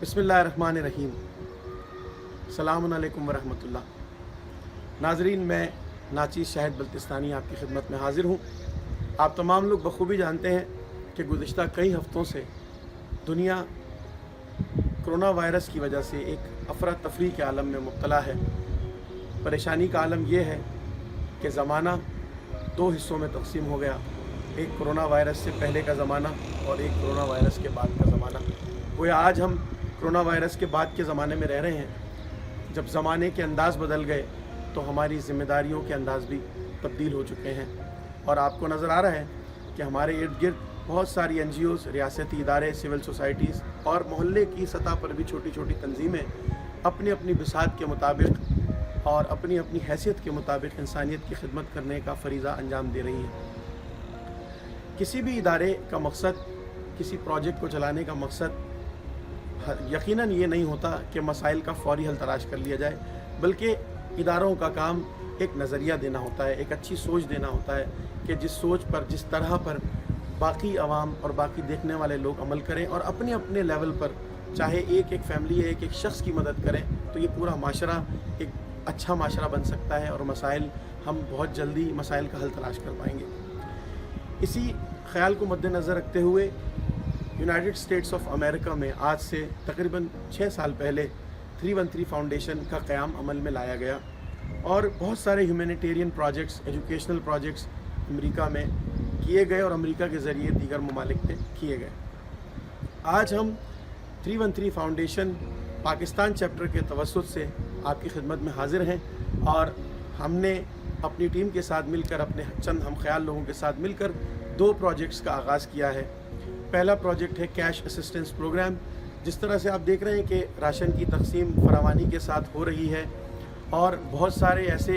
बिस्मिल्लाहिर्रहमानिर्रहीम। सलामुन अलैकुम वरहमतुल्लाह। नाजरीन, मैं नाचीज़ शाहिद बल्तिस्तानी आपकी खिदमत में हाज़िर हूँ। आप तमाम लोग बखूबी जानते हैं कि गुज़िश्ता कई हफ़्तों से दुनिया कोरोना वायरस की वजह से एक अफरा तफरी के आलम में मुब्तला है। परेशानी का आलम यह है कि ज़माना दो हिस्सों में तकसीम हो गया, एक कोरोना वायरस से पहले का ज़माना और एक कोरोना वायरस के बाद का ज़माना। गोया आज हम कोरोना वायरस के बाद के ज़माने में रह रहे हैं। जब ज़माने के अंदाज़ बदल गए तो हमारी ज़िम्मेदारियों के अंदाज़ भी तब्दील हो चुके हैं और आपको नज़र आ रहा है कि हमारे इर्द गिर्द बहुत सारी NGOs, रियासती इदारे, सिविल सोसाइटीज़ और मोहल्ले की सतह पर भी छोटी छोटी तंजीमें अपनी अपनी बिसात के मुताबिक और अपनी अपनी हैसियत के मुताबिक इंसानियत की खिदमत करने का फ़रीज़ा अंजाम दे रही हैं। किसी भी इदारे का मकसद, किसी प्रोजेक्ट को चलाने का मकसद यकीनन ये नहीं होता कि मसाइल का फ़ौरी हल तलाश कर लिया जाए, बल्कि इदारों का काम एक नज़रिया देना होता है, एक अच्छी सोच देना होता है कि जिस सोच पर, जिस तरह पर बाकी अवाम और बाकी देखने वाले लोग अमल करें और अपने अपने लेवल पर, चाहे एक एक फैमिली या एक एक शख्स की मदद करें, तो ये पूरा माशरा एक अच्छा माशरा बन सकता है और मसाइल, हम बहुत जल्दी मसाइल का हल तलाश कर पाएंगे। इसी ख्याल को मद्देनज़र रखते हुए यूनाइटेड स्टेट्स ऑफ अमेरिका में आज से तकरीबन 6 साल पहले 313 फाउंडेशन का क़याम अमल में लाया गया और बहुत सारे humanitarian projects, educational projects America में किए गए और अमेरिका के ज़रिए दीगर ममालिक में किए गए। आज हम 313 फाउंडेशन पाकिस्तान चैप्टर के तवस्सुत से आपकी खिदमत में हाज़िर हैं और हमने अपनी टीम के साथ मिलकर, अपने चंद हम ख्याल लोगों के साथ मिलकर 2 प्रोजेक्ट्स का आगाज़ किया है। पहला प्रोजेक्ट है कैश असिस्टेंस प्रोग्राम। जिस तरह से आप देख रहे हैं कि राशन की तकसीम फरावानी के साथ हो रही है और बहुत सारे ऐसे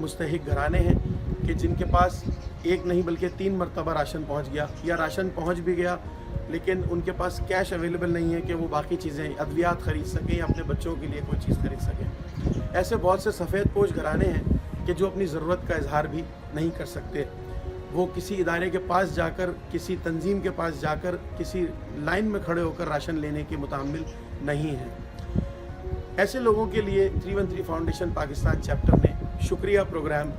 मुस्तहिक घराने हैं कि जिनके पास एक नहीं बल्कि 3 मरतबा राशन पहुंच गया, या राशन पहुंच भी गया लेकिन उनके पास कैश अवेलेबल नहीं है कि वो बाकी चीज़ें, अद्वियात ख़रीद सकें या अपने बच्चों के लिए कोई चीज़ खरीद सकें। ऐसे बहुत से सफ़ेद पोश घराने हैं कि जो अपनी ज़रूरत का इजहार भी नहीं कर सकते। वो किसी इदारे के पास जाकर, किसी तंजीम के पास जाकर, किसी लाइन में खड़े होकर राशन लेने के मुतामिल नहीं हैं। ऐसे लोगों के लिए 313 फाउंडेशन पाकिस्तान चैप्टर ने शुक्रिया प्रोग्राम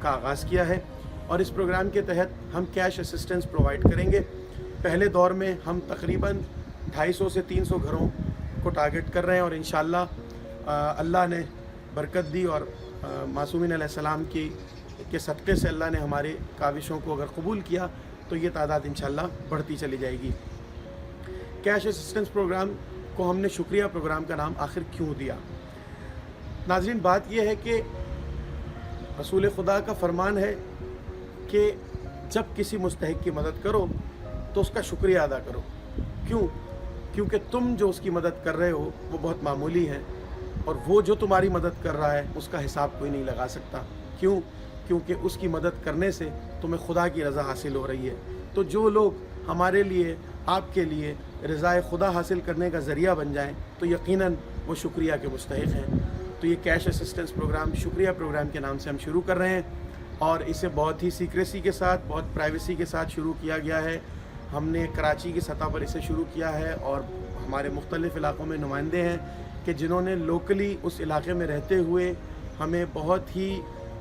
का आगाज़ किया है और इस प्रोग्राम के तहत हम कैश असिस्टेंस प्रोवाइड करेंगे। पहले दौर में हम तकरीबन 250 से 300 घरों को टारगेट कर रहे हैं और इंशाअल्लाह अल्लाह ने बरकत दी और मासूमीन अलैहिस्सलाम के सदक़े से अल्लाह ने हमारे काविशों को अगर कबूल किया तो ये तादाद इंशाअल्लाह बढ़ती चली जाएगी। कैश असिस्टेंस प्रोग्राम को हमने शुक्रिया प्रोग्राम का नाम आखिर क्यों दिया? नाज़रीन, बात यह है कि रसूल खुदा का फरमान है कि जब किसी मुस्तहिक की मदद करो तो उसका शुक्रिया अदा करो। क्यों? क्योंकि तुम जो उसकी मदद कर रहे हो वो बहुत मामूली है और वो जो तुम्हारी मदद कर रहा है उसका हिसाब कोई नहीं लगा सकता। क्यों? क्योंकि उसकी मदद करने से तुम्हें खुदा की रज़ा हासिल हो रही है। तो जो लोग हमारे लिए, आपके लिए रज़ाए खुदा हासिल करने का ज़रिया बन जाएं तो यकीनन वो शुक्रिया के मुस्तहिक हैं। तो ये कैश असिस्टेंस प्रोग्राम शुक्रिया प्रोग्राम के नाम से हम शुरू कर रहे हैं और इसे बहुत ही सीक्रेसी के साथ, बहुत प्राइवेसी के साथ शुरू किया गया है। हमने कराची की सतह पर इसे शुरू किया है और हमारे मुख्तलिफ़ इलाक़ों में नुमाइंदे हैं कि जिन्होंने लोकली उस इलाक़े में रहते हुए हमें बहुत ही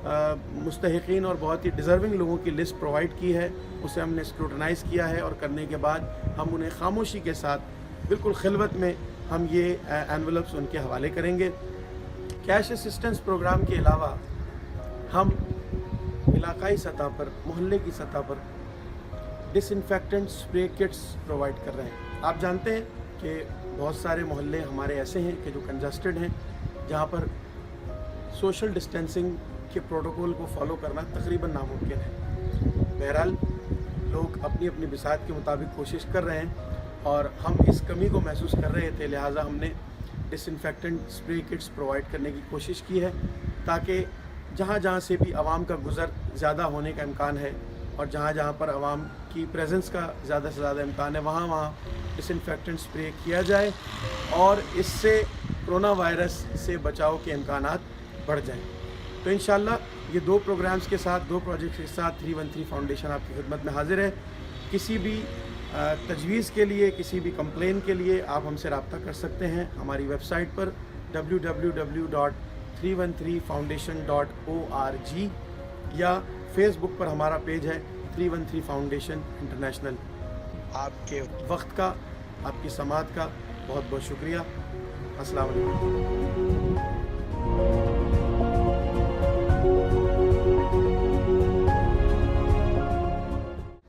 मुस्तहिकीन और बहुत ही डिज़र्विंग लोगों की लिस्ट प्रोवाइड की है। उसे हमने स्क्रूटनाइज़ किया है और करने के बाद हम उन्हें खामोशी के साथ, बिल्कुल खिलवत में हम ये एनवलप्स उनके हवाले करेंगे। कैश असिस्टेंस प्रोग्राम के अलावा हम इलाकाई सतह पर, मोहल्ले की सतह पर डिसइंफेक्टेंट स्प्रे किट्स प्रोवाइड कर रहे हैं। आप जानते हैं कि बहुत सारे मोहल्ले हमारे ऐसे हैं कि जो कंजस्टेड हैं, जहाँ पर सोशल डिस्टेंसिंग के प्रोटोकॉल को फॉलो करना तकरीबन नामुमकिन है। बहरहाल लोग अपनी अपनी बिसात के मुताबिक कोशिश कर रहे हैं और हम इस कमी को महसूस कर रहे थे, लिहाजा हमने डिसइंफेक्टेंट स्प्रे किट्स प्रोवाइड करने की कोशिश की है ताकि जहाँ जहाँ से भी आवाम का गुज़र ज़्यादा होने का इम्कान है और जहाँ जहाँ पर आवाम की प्रेजेंस का ज़्यादा से ज़्यादा इम्कान है वहाँ वहाँ डिसइंफेक्टेंट स्प्रे किया जाए और इससे कोरोना वायरस से बचाव के इम्कानात बढ़ जाएँ। तो इंशाअल्लाह ये 2 प्रोग्राम्स के साथ, 2 प्रोजेक्ट्स के साथ 313 फाउंडेशन आपकी खिदमत में हाजिर है। किसी भी تجویز کے لیے، کسی بھی کمپلین کے لیے آپ ہم سے رابطہ کر سکتے ہیں ہماری ویب سائٹ پر www.313foundation.org یا فیس بک پر ہمارا پیج ہے 313 فاؤنڈیشن انٹرنیشنل۔ آپ کے وقت کا، آپ کی سماعت کا بہت بہت شکریہ۔ السلام علیکم۔